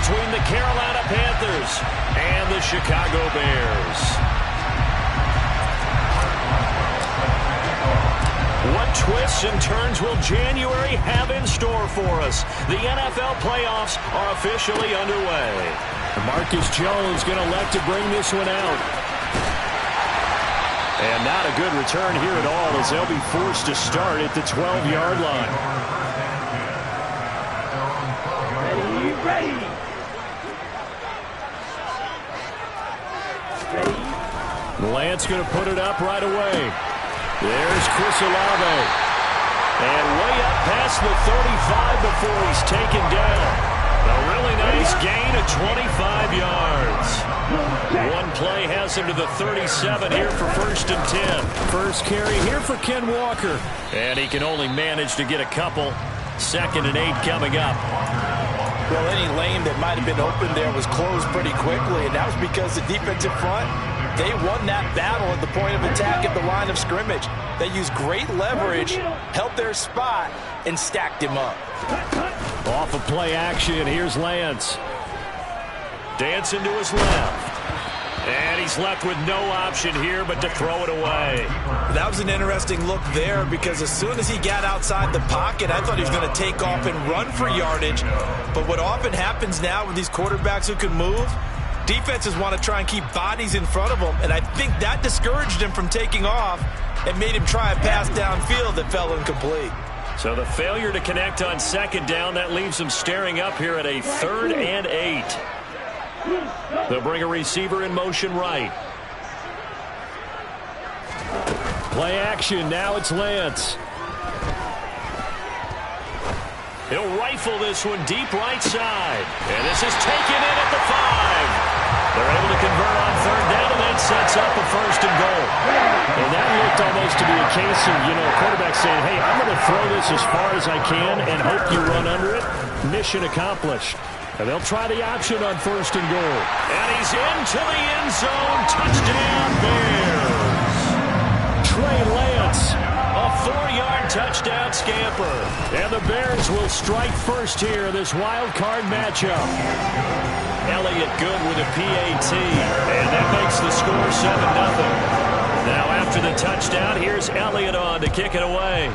between the Carolina Panthers and the Chicago Bears. What twists and turns will January have in store for us? The NFL playoffs are officially underway. Marcus Jones going to elect to bring this one out. And not a good return here at all, as they'll be forced to start at the 12-yard line. Ready. Lance going to put it up right away. There's Chris Olave. And way up past the 35 before he's taken down. A really nice gain of 25 yards. One play has him to the 37 here for 1st and 10. First carry here for Ken Walker. And he can only manage to get a couple. 2nd and 8 coming up. Well, any lane that might have been open there was closed pretty quickly, and that was because the defensive front, they won that battle at the point of attack at the line of scrimmage. They used great leverage, held their spot, and stacked him up. Off of play action, here's Lance. Dancing to his left. And he's left with no option here but to throw it away. That was an interesting look there, because as soon as he got outside the pocket, I thought he was going to take off and run for yardage. But what often happens now with these quarterbacks who can move, defenses want to try and keep bodies in front of them, and I think that discouraged him from taking off and made him try a pass downfield that fell incomplete. So the failure to connect on 2nd down, that leaves him staring up here at a 3rd and 8. They'll bring a receiver in motion right. Play action, now it's Lance. He'll rifle this one deep right side. And this is taken in at the 5. They're able to convert on 3rd down, and that sets up a 1st and goal. And that looked almost to be a case of, a quarterback saying, hey, I'm going to throw this as far as I can and hope you run under it. Mission accomplished. And they'll try the option on 1st and goal. And he's into the end zone. Touchdown, Bears. Trey Lance. A 4-yard touchdown scamper. And the Bears will strike first here in this wild card matchup. Elliott good with a PAT. And that makes the score 7-0. Now after the touchdown, here's Elliott on to kick it away.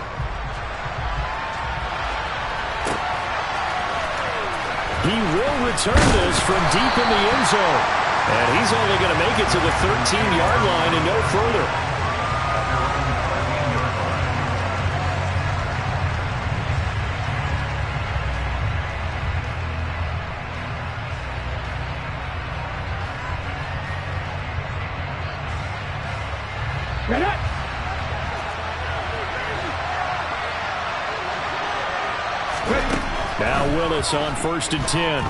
He will return this from deep in the end zone. And he's only going to make it to the 13-yard line and no further. Now Willis on 1st and 10.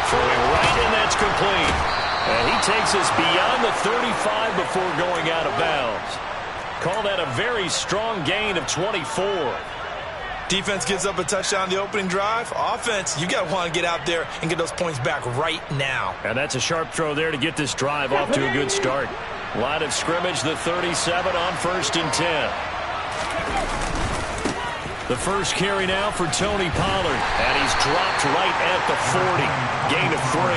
Throwing right, and that's complete. And he takes us beyond the 35 before going out of bounds. Call that a very strong gain of 24. Defense gives up a touchdown the opening drive. Offense, you got to want to get out there and get those points back right now. And that's a sharp throw there to get this drive off to a good start. Line of scrimmage, the 37 on 1st and 10. The first carry now for Tony Pollard. And he's dropped right at the 40. Gain of 3.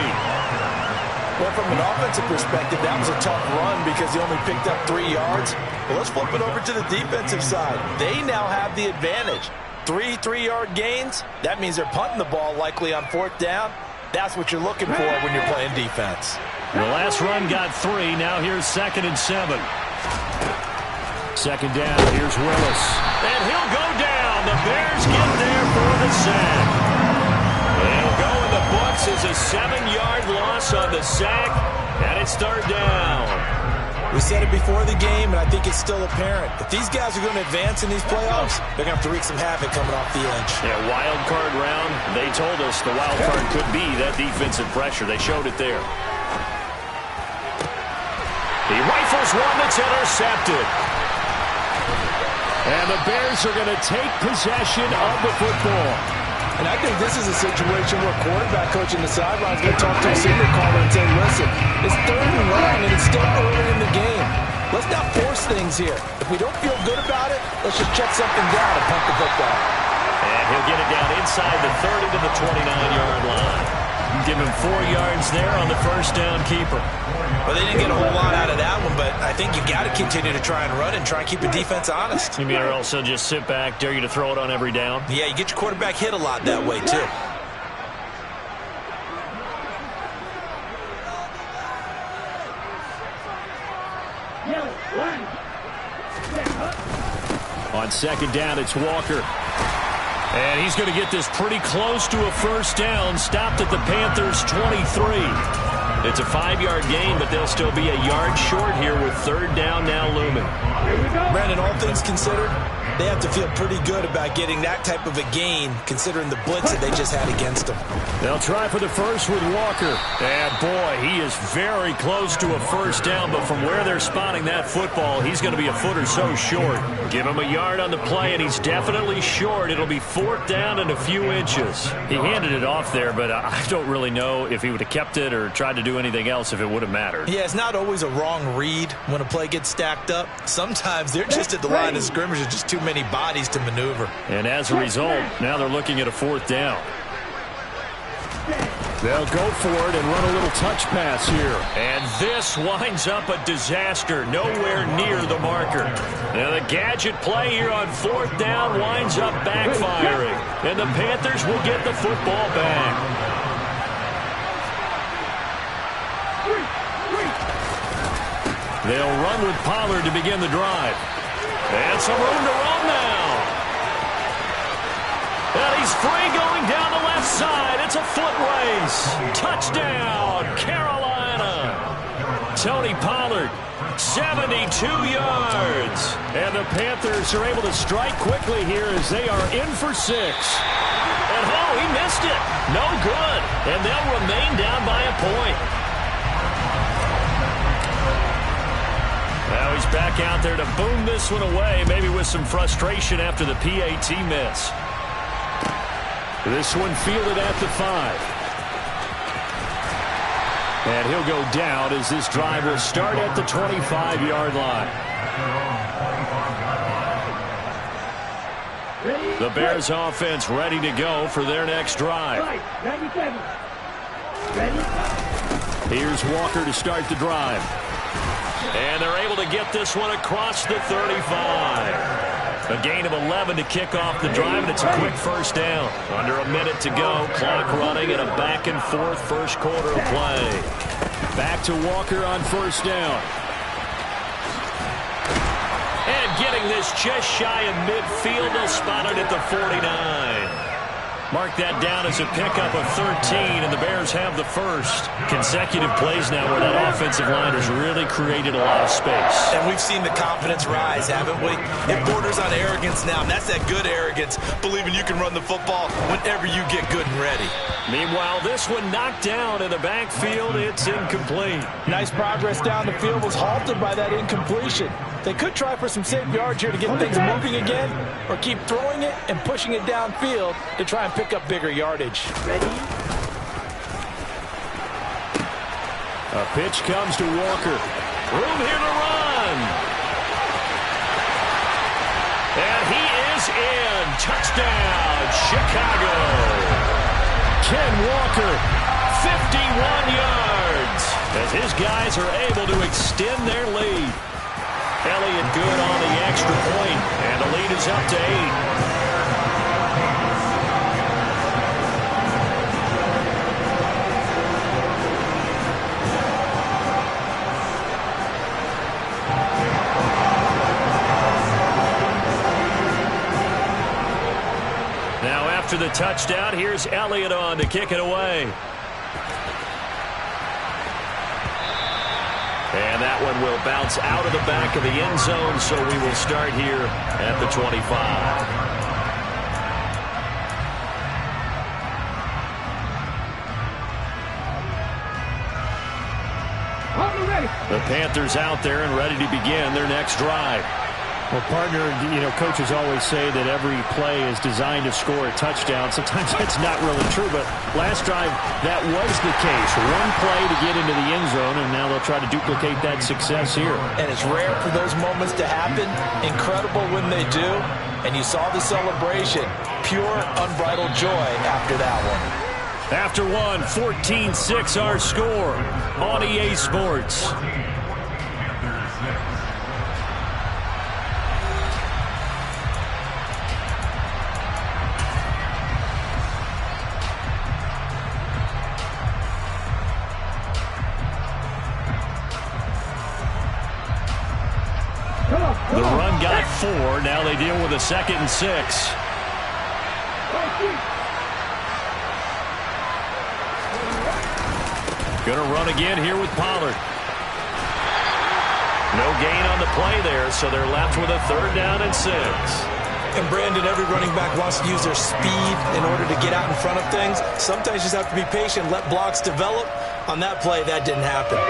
Well, from an offensive perspective, that was a tough run because he only picked up 3 yards. Well, let's flip it over to the defensive side. They now have the advantage. 3 3-yard gains, that means they're punting the ball likely on 4th down. That's what you're looking for when you're playing defense. The last run got 3. Now here's 2nd and 7. 2nd down, here's Willis. And he'll go down. The Bears get there for the sack. It'll go in the books as a 7-yard loss on the sack. And it's 3rd down. We said it before the game, and I think it's still apparent. If these guys are going to advance in these playoffs, they're going to have to wreak some havoc coming off the edge. Yeah, wild card round. They told us the wild card could be that defensive pressure. They showed it there. He rifles one that's intercepted. And the Bears are going to take possession of the football. And I think this is a situation where quarterback coach in the sideline is going to talk to a senior caller and say, listen, it's 3rd and long, and it's still early in the game. Let's not force things here. If we don't feel good about it, let's just check something down and punt the football. And he'll get it down inside the 30 to the 29-yard line. Give him 4 yards there on the first down keeper. Well, they didn't get a whole lot out of that one, but I think you got to continue to try and run and try and keep the defense honest. You mean or else he'll just sit back, dare you to throw it on every down? Yeah, you get your quarterback hit a lot that way, too. On second down, it's Walker. And he's going to get this pretty close to a first down. Stopped at the Panthers' 23. It's a 5-yard gain, but they'll still be a yard short here with third down now looming. Brandon, all things considered, they have to feel pretty good about getting that type of a gain, considering the blitz that they just had against them. They'll try for the first with Walker. And, boy, he is very close to a first down, but from where they're spotting that football, he's going to be a foot or so short. Give him a yard on the play, and he's definitely short. It'll be fourth down and a few inches. He handed it off there, but I don't really know if he would have kept it or tried to do anything else if it would have mattered. Yeah, it's not always a wrong read when a play gets stacked up. Sometimes they're just at the line of scrimmage with just too many bodies to maneuver. And as a result, now they're looking at a fourth down. They'll go for it and run a little touch pass here. And this winds up a disaster, nowhere near the marker. Now the gadget play here on fourth down winds up backfiring. And the Panthers will get the football back. They'll run with Pollard to begin the drive. And some room to run now. And he's free going down the left side. It's a foot race. Touchdown, Carolina. Tony Pollard, 72 yards. And the Panthers are able to strike quickly here as they are in for 6. And oh, he missed it. No good. And they'll remain down by a point. Now he's back out there to boom this one away, maybe with some frustration after the PAT miss. This one fielded at the 5. And he'll go down as this drive will start at the 25-yard line. The Bears offense ready to go for their next drive. Here's Walker to start the drive. And they're able to get this one across the 35. A gain of 11 to kick off the drive, and it's a quick first down. Under a minute to go, clock running, and a back-and-forth first quarter of play. Back to Walker on first down. And getting this just shy of midfield, they'll spot it at the 49. Mark that down as a pickup of 13, and the Bears have the first. Consecutive plays now where that offensive line has really created a lot of space. And we've seen the confidence rise, haven't we? It borders on arrogance now, and that's that good arrogance, believing you can run the football whenever you get good and ready. Meanwhile, this one knocked down in the backfield. It's incomplete. Nice progress down the field was halted by that incompletion. They could try for some safe yards here to get things moving again, or keep throwing it and pushing it downfield to try and pick up bigger yardage. A pitch comes to Walker. Room here to run. And he is in. Touchdown, Chicago. Ken Walker, 51 yards. As his guys are able to extend their lead. Elliott good on the extra point, and the lead is up to 8. Now after the touchdown, here's Elliott on to kick it away. And that one will bounce out of the back of the end zone, so we will start here at the 25. The Panthers out there and ready to begin their next drive. Well, partner, coaches always say that every play is designed to score a touchdown. Sometimes that's not really true, but last drive, that was the case. One play to get into the end zone, and now they'll try to duplicate that success here. And it's rare for those moments to happen. Incredible when they do. And you saw the celebration. Pure, unbridled joy after that one. After one, 14-6 our score on EA Sports. The run got 4. Now they deal with a 2nd and 6. Going to run again here with Pollard. No gain on the play there, so they're left with a 3rd down and 6. And Brandon, every running back wants to use their speed in order to get out in front of things. Sometimes you just have to be patient, let blocks develop. On that play, that didn't happen.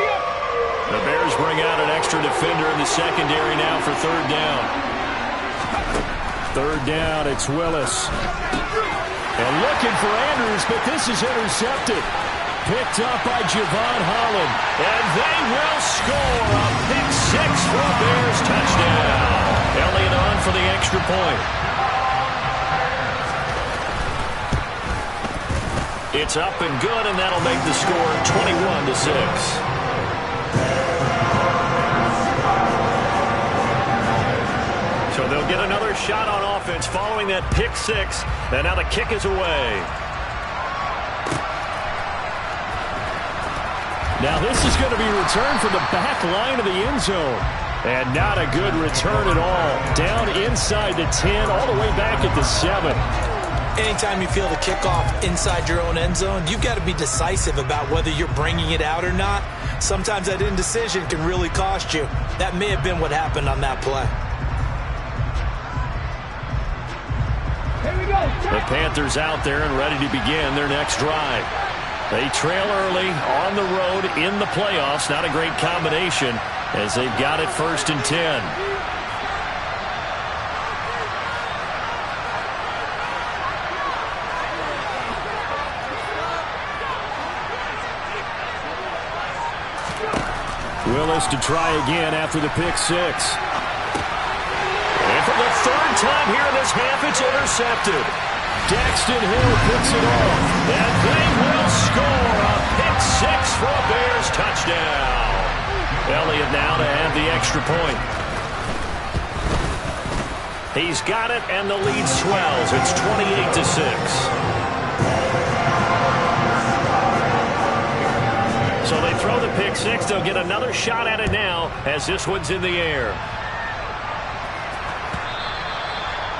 The Bears bring out an extra defender in the secondary now for 3rd down. 3rd down, it's Willis. And looking for Andrews, but this is intercepted. Picked up by Javon Holland. And they will score a pick 6 for a Bears touchdown. Elliott on for the extra point. It's up and good, and that'll make the score 21-6. So they'll get another shot on offense following that pick 6, and now the kick is away. Now this is going to be returned from the back line of the end zone. And not a good return at all. Down inside the 10, all the way back at the 7. Anytime you feel the kickoff inside your own end zone, you've got to be decisive about whether you're bringing it out or not. Sometimes that indecision can really cost you. That may have been what happened on that play. The Panthers out there and ready to begin their next drive. They trail early on the road in the playoffs. Not a great combination as they've got it 1st and 10. Willis to try again after the pick 6. And for the 3rd time here in this half, it's intercepted. Daxton Hill picks it off. And they will score a pick 6 for a Bears touchdown. Elliott now to have the extra point. He's got it, and the lead swells. It's 28-6. So they throw the pick 6. They'll get another shot at it now as this one's in the air.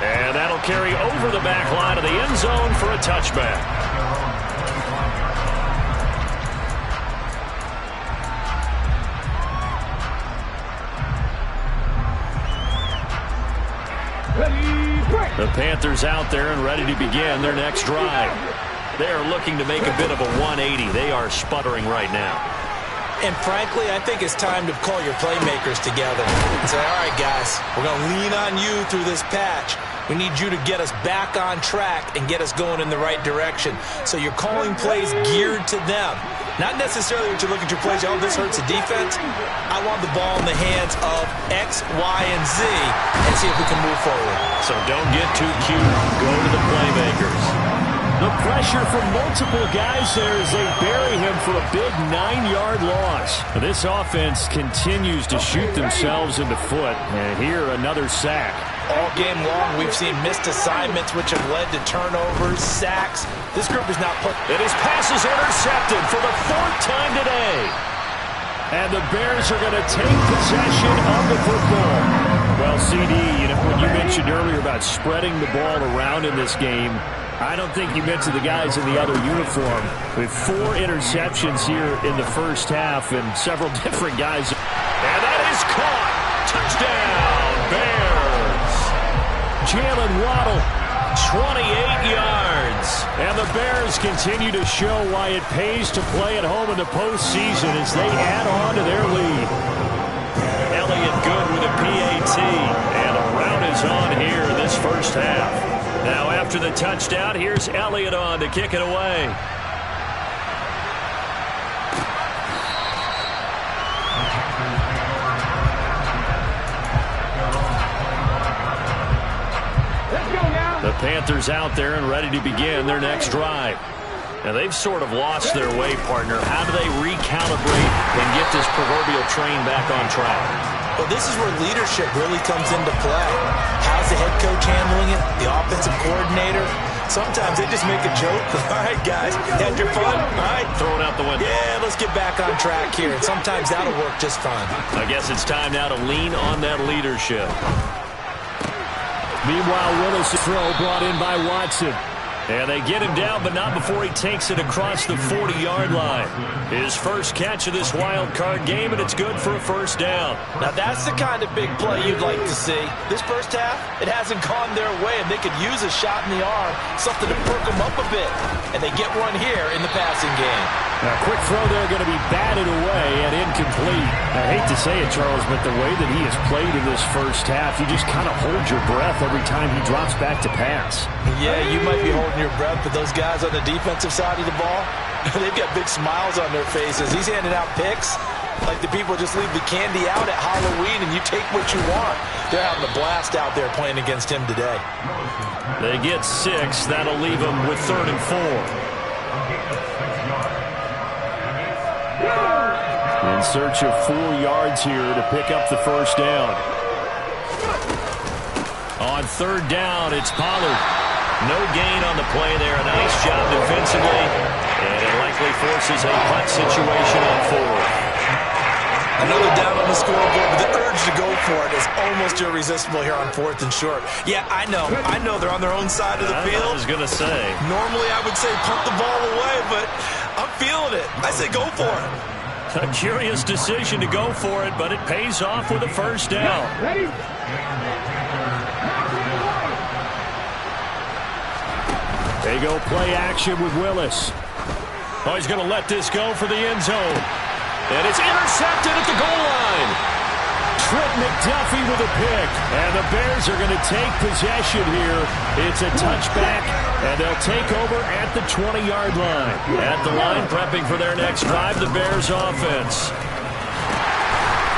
And that'll carry over the back line of the end zone for a touchback. The Panthers out there and ready to begin their next drive. They are looking to make a bit of a 180. They are sputtering right now. And frankly, I think it's time to call your playmakers together and say, all right, guys, we're going to lean on you through this patch. We need you to get us back on track and get us going in the right direction. So you're calling plays geared to them. Not necessarily what you're looking at your plays, oh, this hurts the defense. I want the ball in the hands of X, Y, and Z and see if we can move forward. So don't get too cute. Go to the playmakers. The pressure from multiple guys there as they bury him for a big 9-yard loss. This offense continues to shoot themselves in the foot. And here, another sack. All game long, we've seen missed assignments, which have led to turnovers, sacks. This group is not put. And his pass is intercepted for the 4th time today. And the Bears are going to take possession of the football. Well, CD, when you mentioned earlier about spreading the ball around in this game, I don't think you mentioned the guys in the other uniform. With 4 interceptions here in the first half and several different guys. And that is caught. Touchdown, Bears. Jalen Waddle, 28 yards. And the Bears continue to show why it pays to play at home in the postseason as they add on to their lead. Elliott good with a PAT and a first half. Now after the touchdown, here's Elliott on to kick it away. The Panthers out there and ready to begin their next drive. Now, they've sort of lost their way, partner. How do they recalibrate and get this proverbial train back on track? Well, this is where leadership really comes into play. How's the head coach handling it? The offensive coordinator? Sometimes they just make a joke. All right, guys, had your fun? All right. Throw it out the window. Yeah, let's get back on track here. And sometimes that'll work just fine. I guess it's time now to lean on that leadership. Meanwhile, Willis' throw brought in by Watson. And they get him down, but not before he takes it across the 40-yard line. His first catch of this wild card game, and it's good for a first down. Now, that's the kind of big play you'd like to see. This first half, it hasn't gone their way, and they could use a shot in the arm, something to perk them up a bit. And they get one here in the passing game. Now, quick throw there going to be batted away and incomplete. I hate to say it, Charles, but the way that he has played in this first half, you just kind of hold your breath every time he drops back to pass. Yeah, you might be holding your breath, but those guys on the defensive side of the ball, they've got big smiles on their faces. He's handing out picks like the people just leave the candy out at Halloween and you take what you want. They're having a blast out there playing against him today. They get 6. That'll leave them with 3rd and 4. In search of 4 yards here to pick up the first down. On 3rd down, it's Pollard. No gain on the play there. A nice job defensively. And it likely forces a punt situation on 4th. Another down on the scoreboard, but the urge to go for it is almost irresistible here on 4th and short. Yeah, I know they're on their own side of the field. I was going to say. Normally I would say punt the ball away, but I'm feeling it. I say go for it. A curious decision to go for it, but it pays off with a first down. Ready? They go play action with Willis. Oh, he's going to let this go for the end zone. And it's intercepted at the goal line. Trent McDuffie with a pick. And the Bears are going to take possession here. It's a touchback, and they'll take over at the 20-yard line. At the line, prepping for their next drive, the Bears offense.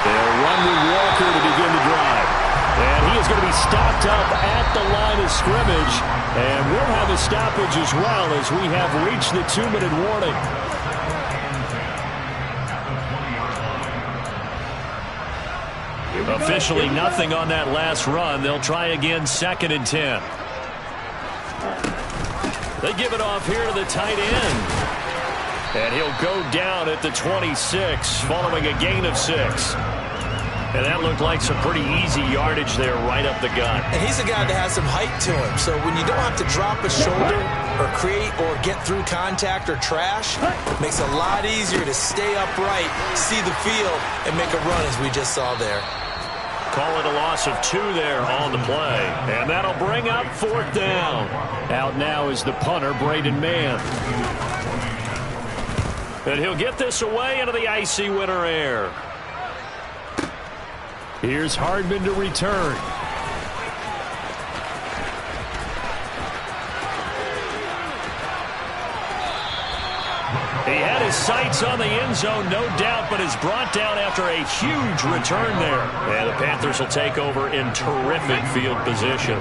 They'll run with Walker to begin the drive. And he is going to be stopped up at the line of scrimmage. And we'll have a stoppage as well as we have reached the 2-minute warning. Officially nothing on that last run. They'll try again 2nd and 10. They give it off here to the tight end. And he'll go down at the 26 following a gain of 6. And that looked like some pretty easy yardage there right up the gut. And he's a guy that has some height to him. So when you don't have to drop a shoulder or create or get through contact or trash, it makes it a lot easier to stay upright, see the field, and make a run as we just saw there. Call it a loss of 2 there on the play. And that'll bring up 4th down. Out now is the punter, Braden Mann. And he'll get this away into the icy winter air. Here's Hardman to return. He had his sights on the end zone, no doubt, but is brought down after a huge return there. And the Panthers will take over in terrific field position.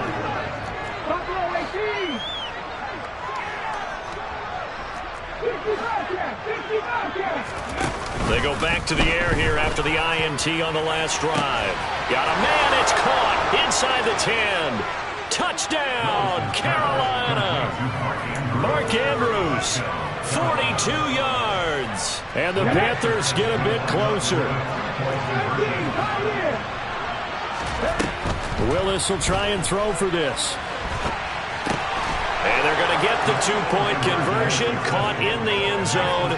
They go back to the air here after the INT on the last drive. Got a man, it's caught inside the 10. Touchdown, Carolina. Mark Andrews, 42 yards. And the Panthers get a bit closer. Willis will try and throw for this. And they're going to get the two-point conversion, caught in the end zone,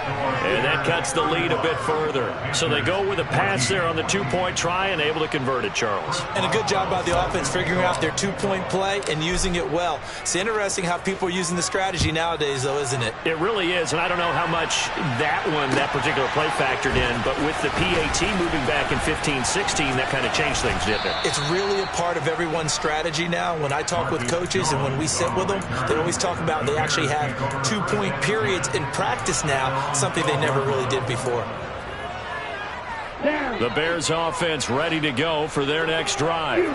and that cuts the lead a bit further. So they go with a pass there on the two-point try and able to convert it, Charles. And a good job by the offense figuring out their two-point play and using it well. It's interesting how people are using the strategy nowadays, though, isn't it? It really is, and I don't know how much that particular play factored in, but with the PAT moving back in 15-16, that kind of changed things, didn't it? It's really a part of everyone's strategy now. When I talk with coaches and when we sit with them, they always talk about they actually have two-point periods in practice now, something they never really did before. The Bears offense ready to go for their next drive.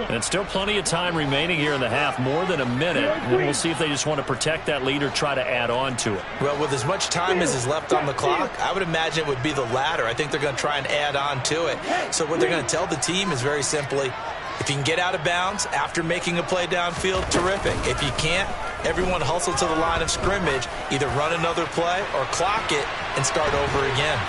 And still plenty of time remaining here in the half, more than a minute. And we'll see if they just want to protect that lead or try to add on to it. Well, with as much time as is left on the clock, I would imagine it would be the latter. I think they're going to try and add on to it. So what they're going to tell the team is very simply, if you can get out of bounds after making a play downfield, terrific. If you can't, everyone hustle to the line of scrimmage, either run another play or clock it and start over again.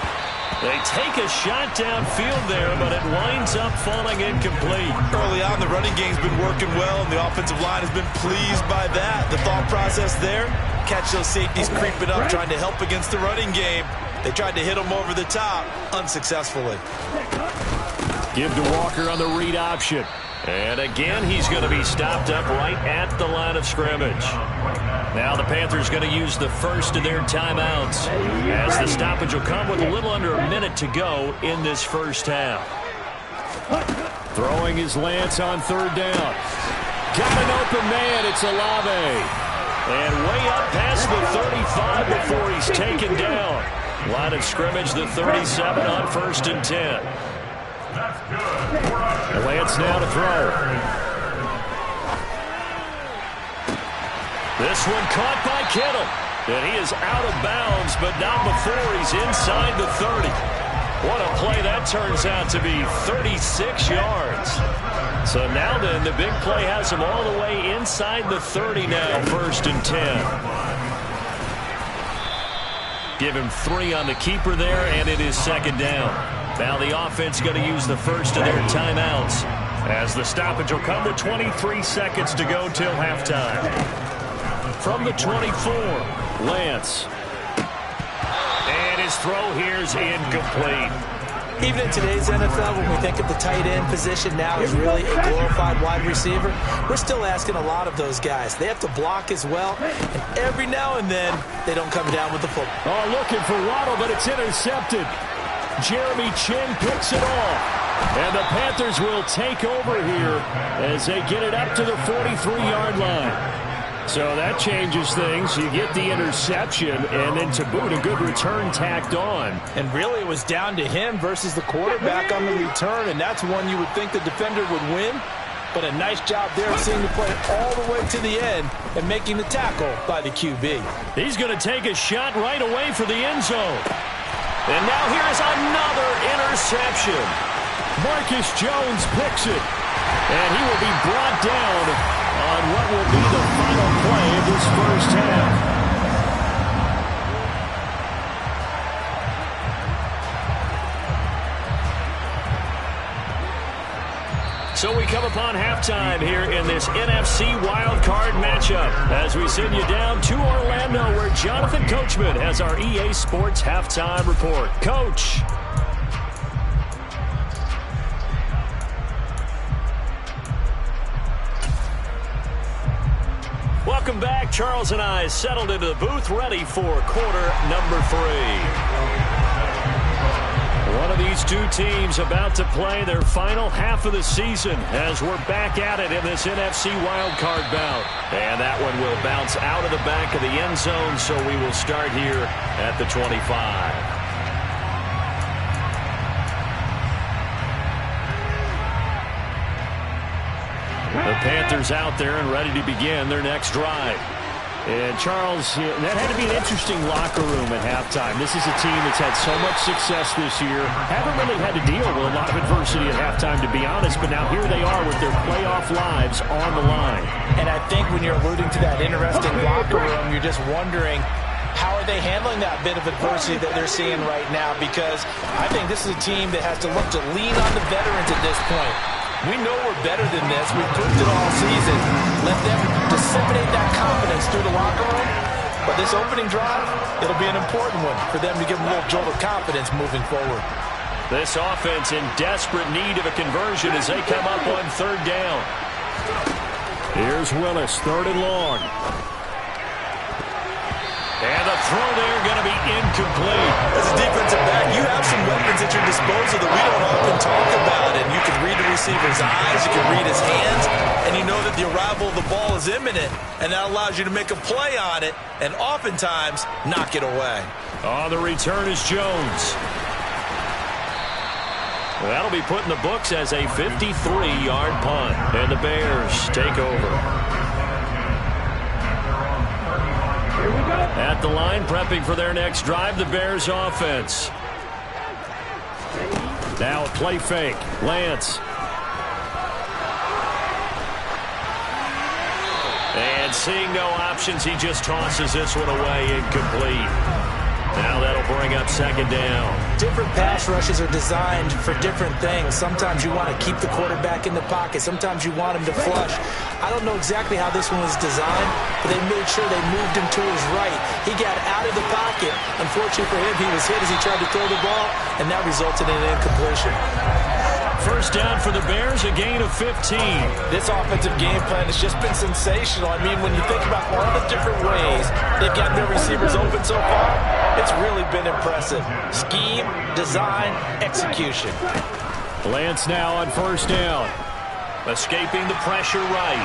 They take a shot downfield there, but it winds up falling incomplete. Early on, the running game's been working well, and the offensive line has been pleased by that. The thought process there, catch those safeties creeping up, trying to help against the running game. They tried to hit them over the top, unsuccessfully. Give to Walker on the read option. And again, he's going to be stopped up right at the line of scrimmage. Now the Panthers going to use the first of their timeouts, as the stoppage will come with a little under a minute to go in this first half. Throwing his Lance on third down. Got an open man. It's Olave. And way up past the 35 before he's taken down. Line of scrimmage, the 37 on 1st and 10. Lance now to throw. This one caught by Kittle. And he is out of bounds, but not before he's inside the 30. What a play that turns out to be, 36 yards. So now then, the big play has him all the way inside the 30 now, 1st and 10. Give him 3 on the keeper there, and it is 2nd down. Now the offense going to use the first of their timeouts, as the stoppage will come with 23 seconds to go till halftime. From the 24, Lance. And his throw here is incomplete. Even in today's NFL, when we think of the tight end position now as really a glorified wide receiver, we're still asking a lot of those guys. They have to block as well, and every now and then, they don't come down with the football. Oh, looking for Waddle, but it's intercepted. Jeremy Chin picks it off. And the Panthers will take over here as they get it up to the 43-yard line. So that changes things. You get the interception, and then to boot, a good return tacked on. And really, it was down to him versus the quarterback on the return, and that's one you would think the defender would win. But a nice job there of seeing the play all the way to the end and making the tackle by the QB. He's going to take a shot right away for the end zone. And now here's another interception. Marcus Jones picks it. And he will be brought down on what will be the final play of this first half. So we come upon halftime here in this NFC wildcard matchup as we send you down to Orlando, where Jonathan Coachman has our EA Sports halftime report. Coach. Welcome back. Charles and I settled into the booth, ready for quarter number 3. One of these two teams about to play their final half of the season as we're back at it in this NFC wildcard bout. And that one will bounce out of the back of the end zone, so we will start here at the 25. The Panthers out there and ready to begin their next drive. And Charles, that had to be an interesting locker room at halftime. This is a team that's had so much success this year. Haven't really had to deal with a lot of adversity at halftime, to be honest, but now here they are with their playoff lives on the line. And I think when you're alluding to that interesting locker room, you're just wondering, how are they handling that bit of adversity that they're seeing right now? Because I think this is a team that has to look to lean on the veterans at this point. We know we're better than this. We've proved it all season. Let them disseminate that confidence through the locker room. But this opening drive, it'll be an important one for them to give them a little jolt of confidence moving forward. This offense in desperate need of a conversion as they come up on third down. Here's Willis, third and long. And the throw there going to be incomplete. As a defensive back, you have some weapons at your disposal that we don't often talk about. And you can read the receiver's eyes, you can read his hands, and you know that the arrival of the ball is imminent. And that allows you to make a play on it and oftentimes knock it away. On the return is Jones. That'll be put in the books as a 53-yard punt. And the Bears take over. At the line, prepping for their next drive, the Bears offense. Now a play fake. Lance. And seeing no options, he just tosses this one away, incomplete. Now that'll bring up second down. Different pass rushes are designed for different things. Sometimes you want to keep the quarterback in the pocket. Sometimes you want him to flush. I don't know exactly how this one was designed, but they made sure they moved him to his right. He got out of the pocket. Unfortunately for him, he was hit as he tried to throw the ball, and that resulted in an incompletion. First down for the Bears, a gain of 15. This offensive game plan has just been sensational. I mean, when you think about all the different ways they've gotten their receivers open so far, it's really been impressive. Scheme, design, execution. Lance now on first down. Escaping the pressure right.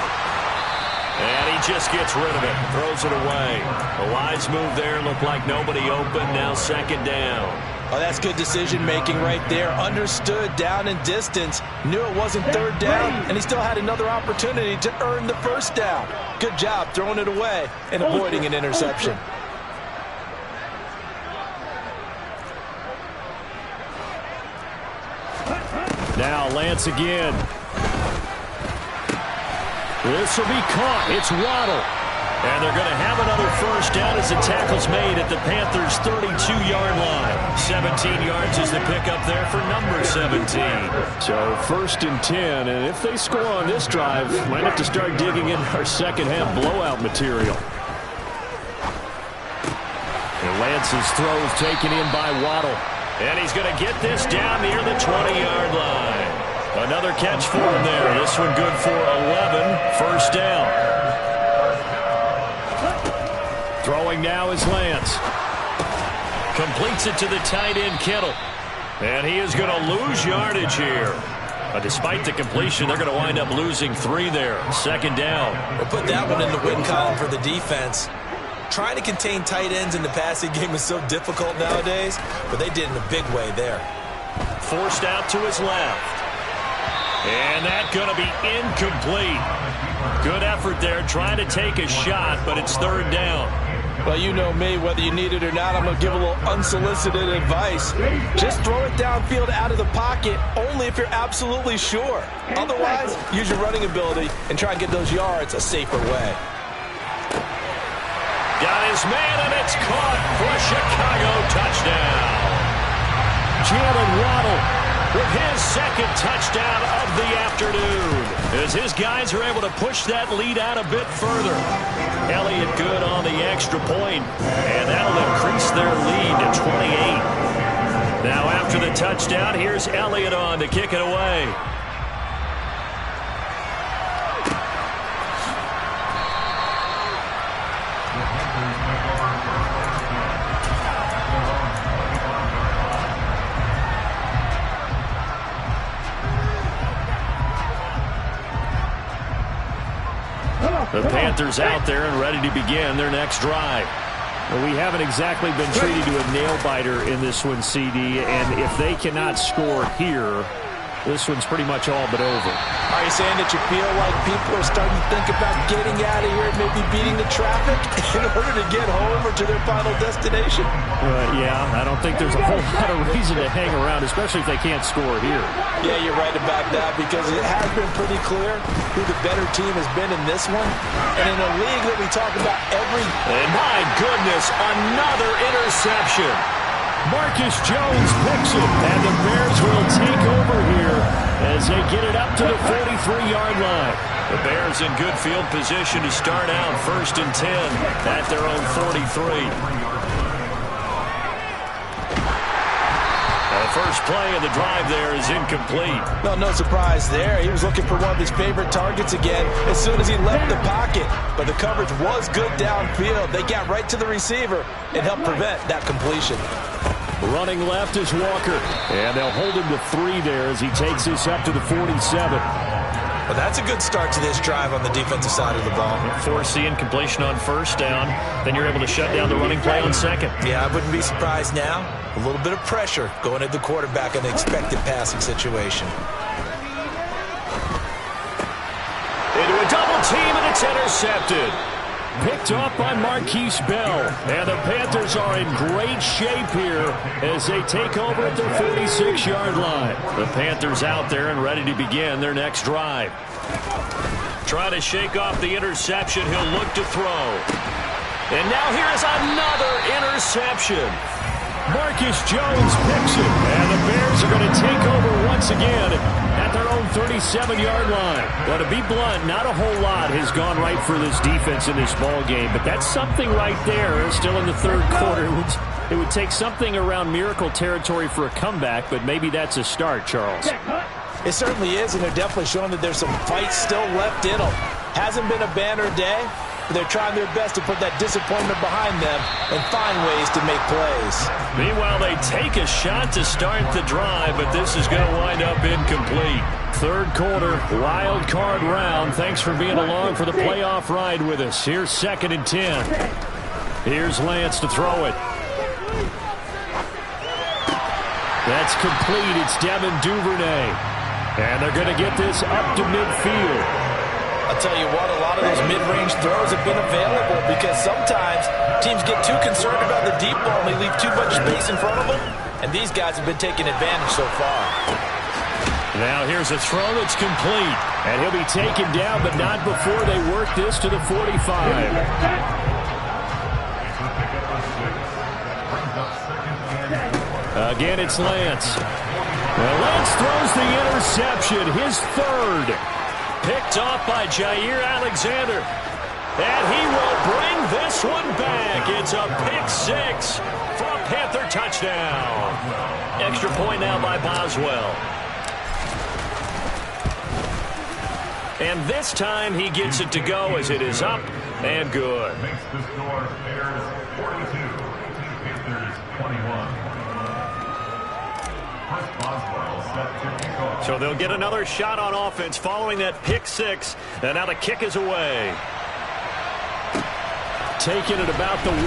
And he just gets rid of it. Throws it away. A wise move there. Looked like nobody open. Now second down. Oh, that's good decision-making right there. Understood down and distance. Knew it wasn't third down, and he still had another opportunity to earn the first down. Good job throwing it away and avoiding an interception. Now Lance again. This will be caught. It's Waddle. And they're going to have another first down as the tackle's made at the Panthers' 32-yard line. 17 yards is the pickup there for number 17. So first and 10, and if they score on this drive, might have to start digging in our second-half blowout material. And Lance's throw is taken in by Waddle. And he's going to get this down near the 20-yard line. Another catch for him there. This one good for 11. First down. Throwing now is Lance. Completes it to the tight end, Kittle. And he is going to lose yardage here. Despite the completion, they're going to wind up losing 3 there. Second down. We'll put that one in the win column for the defense. Trying to contain tight ends in the passing game is so difficult nowadays, but they did in a big way there. Forced out to his left. And that's going to be incomplete. Good effort there, trying to take a shot, but it's third down. Well, you know me, whether you need it or not, I'm going to give a little unsolicited advice. Just throw it downfield out of the pocket, only if you're absolutely sure. Otherwise, use your running ability and try and get those yards a safer way. Got his man, and it's caught for a Chicago touchdown. Jalen Waddle with his second touchdown of the afternoon, as his guys are able to push that lead out a bit further. Elliott good on the extra point, and that'll increase their lead to 28. Now after the touchdown, here's Elliott on to kick it away. The Panthers out there and ready to begin their next drive. Well, we haven't exactly been treated to a nail-biter in this one, CD, and if they cannot score here, this one's pretty much all but over. Are you saying that you feel like people are starting to think about getting out of here and maybe beating the traffic in order to get home or to their final destination? Yeah, I don't think there's a whole lot of reason to hang around, especially if they can't score here. Yeah, you're right about that, because it has been pretty clear who the better team has been in this one. And in a league that we talk about every... And my goodness, another interception. Marcus Jones picks it, and the Bears will take over here as they get it up to the 43-yard line. The Bears in good field position to start out 1st and 10 at their own 43. The first play of the drive there is incomplete. Well, no surprise there. He was looking for one of his favorite targets again as soon as he left the pocket. But the coverage was good downfield. They got right to the receiver and helped prevent that completion. Running left is Walker, and they'll hold him to 3 there as he takes this up to the 47. Well, that's a good start to this drive on the defensive side of the ball. Force the incompletion on 1st down. Then you're able to shut down the running play on 2nd. Yeah, I wouldn't be surprised now. A little bit of pressure going at the quarterback in an expected passing situation. Into a double team, and it's intercepted. Picked off by Marquise Bell. And the Panthers are in great shape here as they take over at their 46-yard line. The Panthers out there and ready to begin their next drive. Trying to shake off the interception. He'll look to throw. And now here's another interception. Marcus Jones picks it, and the Bears are going to take over once again at their own 37-yard line. Well, to be blunt, not a whole lot has gone right for this defense in this ball game, but that's something right there. Still in the 3rd quarter. It would take something around miracle territory for a comeback, but maybe that's a start, Charles. It certainly is, and they're definitely showing that there's some fight still left in them. Hasn't been a banner day. They're trying their best to put that disappointment behind them and find ways to make plays. Meanwhile, they take a shot to start the drive, but this is going to wind up incomplete. 3rd quarter, wild card round. Thanks for being along for the playoff ride with us. Here's 2nd and 10. Here's Lance to throw it. That's complete. It's Devin Duvernay. And they're going to get this up to midfield. I'll tell you what, a lot of those mid-range throws have been available because sometimes teams get too concerned about the deep ball and they leave too much space in front of them, and these guys have been taking advantage so far. Now here's a throw that's complete, and he'll be taken down, but not before they work this to the 45. Again, it's Lance. Well, Lance throws the interception, his 3rd. Picked off by Jair Alexander. And he will bring this one back. It's a pick-6 for a Panther touchdown. Extra point now by Boswell. And this time he gets it to go as it is up and good. Makes the score Bears 42, Panthers 21. First Boswell set to kick off. So they'll get another shot on offense following that pick-6. And now the kick is away. Taken at about the 1.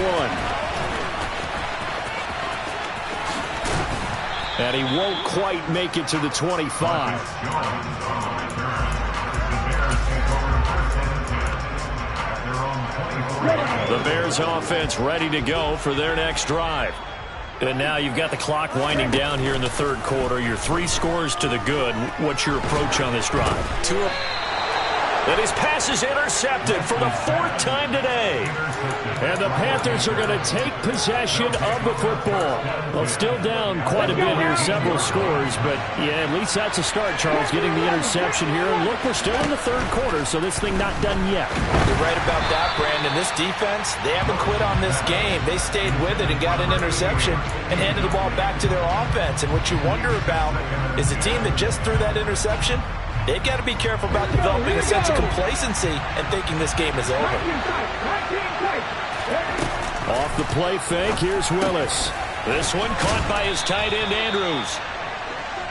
And he won't quite make it to the 25. The Bears offense ready to go for their next drive. And now you've got the clock winding down here in the 3rd quarter. Your 3 scores to the good. What's your approach on this drive? And his pass is intercepted for the 4th time today. And the Panthers are going to take possession of the football. Well, still down quite a bit here, several scores. But, yeah, at least that's a start, Charles, getting the interception here. And, look, we're still in the 3rd quarter, so this thing not done yet. You're right about that, Brandon. This defense, they haven't quit on this game. They stayed with it and got an interception and handed the ball back to their offense. And what you wonder about is the team that just threw that interception, they've got to be careful about developing a sense of complacency and thinking this game is over. Off the play fake, here's Willis. This one caught by his tight end, Andrews.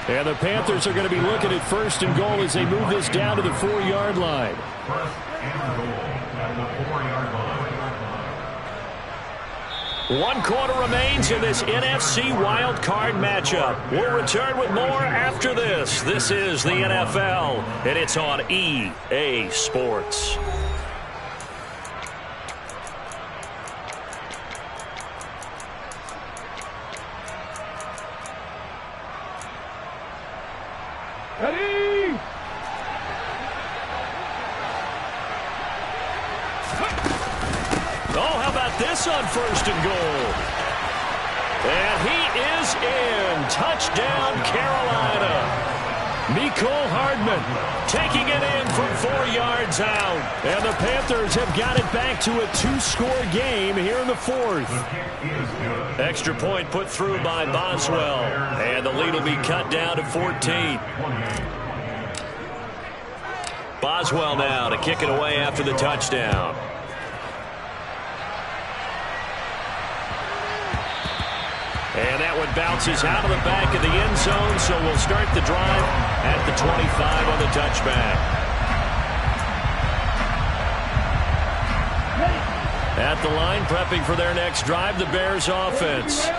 And the Panthers are going to be looking at 1st and goal as they move this down to the 4-yard line. 1st and goal at the 4-yard line. 1 quarter remains in this NFC wild card matchup. We'll return with more after this. This is the NFL, and it's on EA Sports. Ready? Oh, how about this on 1st and goal? And he is in. Touchdown, Carolina. Mecole Hardman taking it in from 4 yards out. And the Panthers have got it back to a 2-score game here in the 4th. Extra point put through by Boswell. And the lead will be cut down to 14. Boswell now to kick it away after the touchdown. And that one bounces out of the back of the end zone, so we'll start the drive at the 25 on the touchback. At the line, prepping for their next drive, the Bears offense.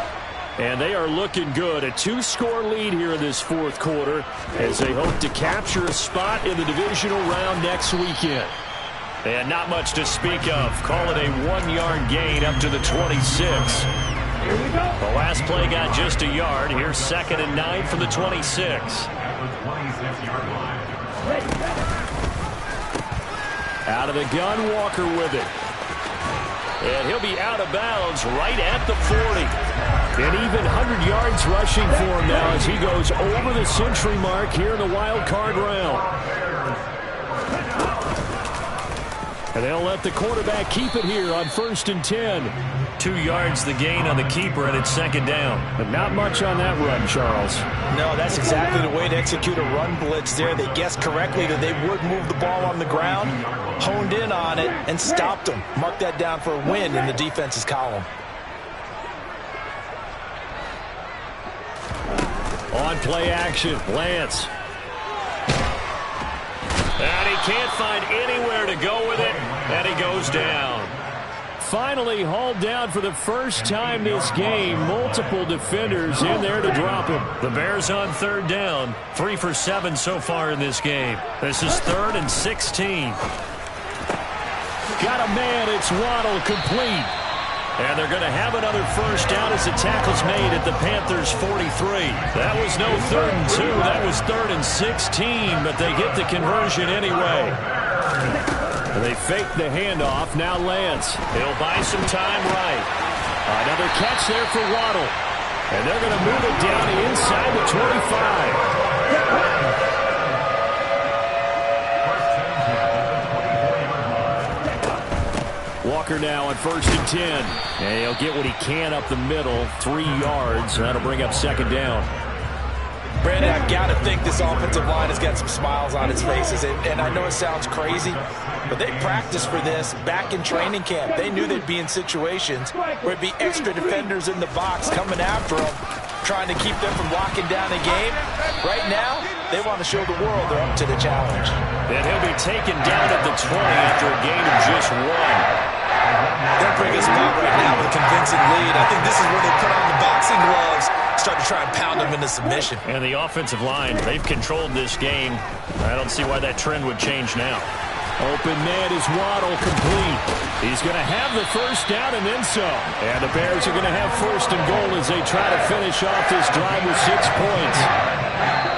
And they are looking good. A 2-score lead here in this 4th quarter as they hope to capture a spot in the divisional round next weekend. And not much to speak of. Call it a 1-yard gain up to the 26. The last play got just a yard. Here's 2nd and 9 from the 26. Out of the gun, Walker with it. And he'll be out of bounds right at the 40. And even 100 yards rushing for him now as he goes over the century mark here in the wild card round. And they'll let the quarterback keep it here on 1st and 10. 2 yards the gain on the keeper, and it's 2nd down. But not much on that run, Charles. No, that's exactly the way to execute a run blitz there. They guessed correctly that they would move the ball on the ground, honed in on it, and stopped them. Mark that down for a win in the defense's column. On play action, Lance. And he can't find anywhere to go with it, and he goes down. Finally hauled down for the first time this game. Multiple defenders in there to drop him. The Bears on 3rd down. 3 for 7 so far in this game. This is 3rd and 16. Got a man. It's Waddle, complete. And they're going to have another first down as the tackle's made at the Panthers' 43. That was no 3rd and 2. That was 3rd and 16, but they get the conversion anyway. And they fake the handoff. Now Lance. He'll buy some time right. Another catch there for Waddle. And they're going to move it down inside the 25. Walker now on 1st and 10. And he'll get what he can up the middle. 3 yards. That'll bring up 2nd down. Brandon, I've got to think this offensive line has got some smiles on its faces. And I know it sounds crazy, but they practiced for this back in training camp. They knew they'd be in situations where it'd be extra defenders in the box coming after them, trying to keep them from locking down a game. Right now, they want to show the world they're up to the challenge. And he'll be taken down at the 20 after a gain of just 1. They're bringing us back right now with a convincing lead. I think this is where they put on the boxing gloves, start to try and pound them into submission. And the offensive line, they've controlled this game. I don't see why that trend would change now. Open man is Waddle, complete. He's going to have the first down and then some. And the Bears are going to have 1st and goal as they try to finish off this drive with 6 points.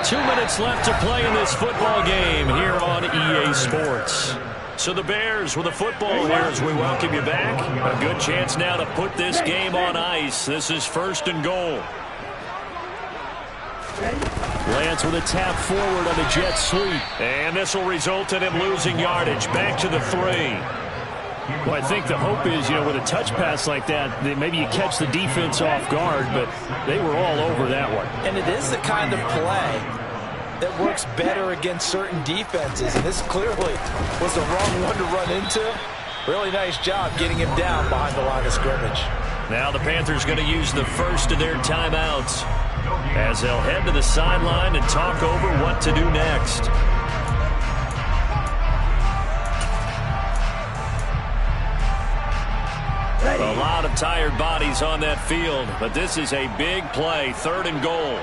2 minutes left to play in this football game here on EA Sports. So the Bears with the football here as we welcome you back. A good chance now to put this game on ice. This is 1st and goal. Lance with a tap forward on the jet sweep. And this will result in him losing yardage. Back to the 3. Well, I think the hope is, with a touch pass like that, maybe you catch the defense off guard, but they were all over that one. And it is the kind of play that works better against certain defenses. And this clearly was the wrong one to run into. Really nice job getting him down behind the line of scrimmage. Now the Panthers going to use the first of their timeouts as they'll head to the sideline and talk over what to do next. A lot of tired bodies on that field, but this is a big play. 3rd and goal.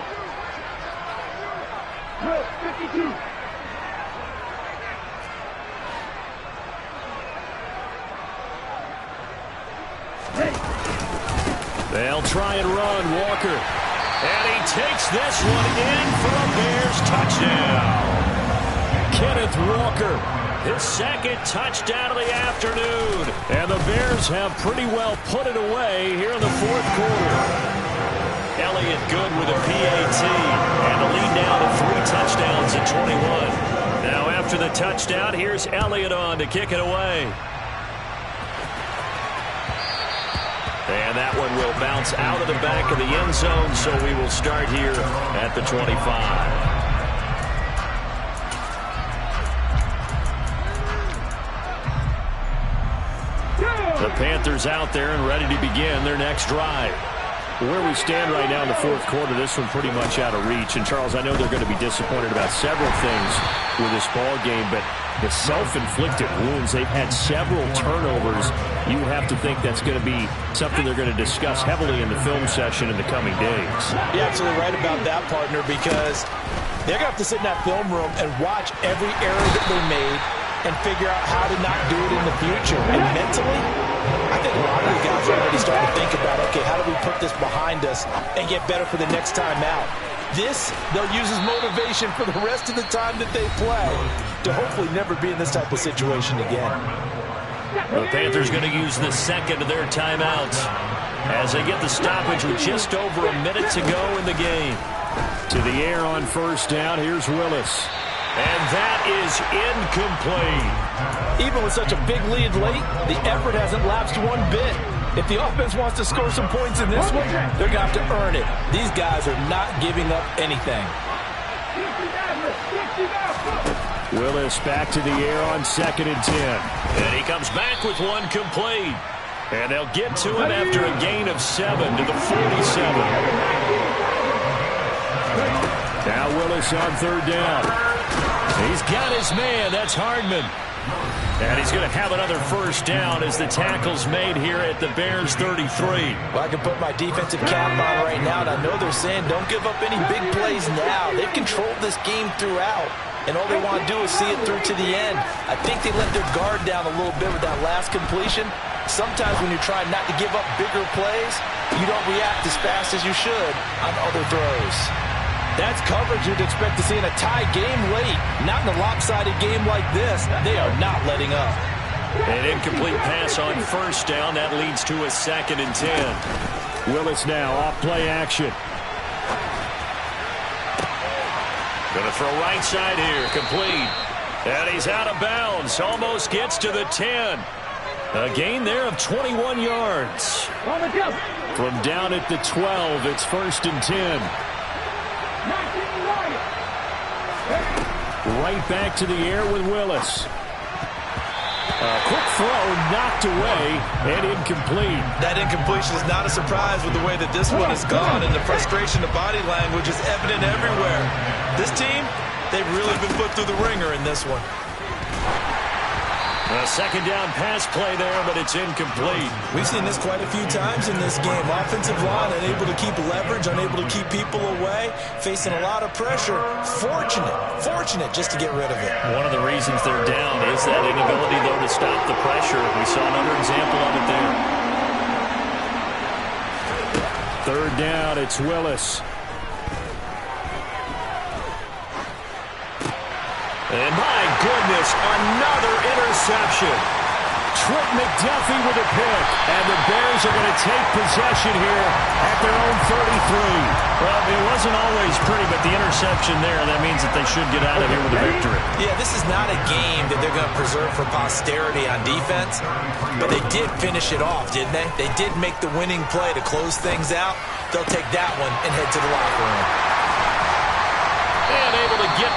They'll try and run. Walker. And he takes this one in for a Bears touchdown. Kenneth Walker, his 2nd touchdown of the afternoon. And the Bears have pretty well put it away here in the 4th quarter. Elliott good with a PAT. And the lead now to 3 touchdowns at 21. Now after the touchdown, here's Elliott on to kick it away. And that one will bounce out of the back of the end zone, so we will start here at the 25. The Panthers out there and ready to begin their next drive. Where we stand right now in the fourth quarter, this one pretty much out of reach. And, Charles, I know they're going to be disappointed about several things with this ball game, but the self-inflicted wounds, they've had several turnovers. You have to think that's going to be something they're going to discuss heavily in the film session in the coming days. You're absolutely right about that, partner, because they're going to have to sit in that film room and watch every error that they made and figure out how to not do it in the future. And mentally, I think a lot of the guys are already starting to think about, okay, how do we put this behind us and get better for the next time out? This, they'll use as motivation for the rest of the time that they play to hopefully never be in this type of situation again. The Panthers going to use the second of their timeouts as they get the stoppage with just over a minute to go in the game. To the air on first down, here's Willis. And that is incomplete. Even with such a big lead late, the effort hasn't lapsed one bit. If the offense wants to score some points in this one, they're going to have to earn it. These guys are not giving up anything. Willis back to the air on 2nd and 10. And he comes back with one complete. And they'll get to him after a gain of 7 to the 47. Now Willis on 3rd down. He's got his man. That's Hardman. And he's going to have another first down as the tackle's made here at the Bears 33. Well, I can put my defensive cap on right now, and I know they're saying don't give up any big plays now. They've controlled this game throughout, and all they want to do is see it through to the end. I think they let their guard down a little bit with that last completion. Sometimes when you're trying not to give up bigger plays, you don't react as fast as you should on other throws. That's coverage you'd expect to see in a tie game late. Not in a lopsided game like this. They are not letting up. An incomplete pass on first down. That leads to a 2nd and 10. Willis now off play action. Going to throw right side here. Complete. And he's out of bounds. Almost gets to the 10. A gain there of 21 yards. From down at the 12, it's 1st and 10. Right back to the air with Willis. A quick throw knocked away and incomplete. That incompletion is not a surprise with the way that this one has gone, and the frustration, the body language is evident everywhere. This team, they've really been put through the ringer in this one. A 2nd down pass play there, but it's incomplete. We've seen this quite a few times in this game. Offensive line unable to keep leverage, unable to keep people away, facing a lot of pressure. Fortunate just to get rid of it. One of the reasons they're down is that inability, though, to stop the pressure. We saw another example of it there. 3rd down, it's Willis. And my goodness, another interception. Trent McDuffie with a pick. And the Bears are going to take possession here at their own 33. Well, it wasn't always pretty, but the interception there, that means that they should get out of here with a victory. Yeah, this is not a game that they're going to preserve for posterity on defense, but they did finish it off, didn't they? They did make the winning play to close things out. They'll take that one and head to the locker room. And able to get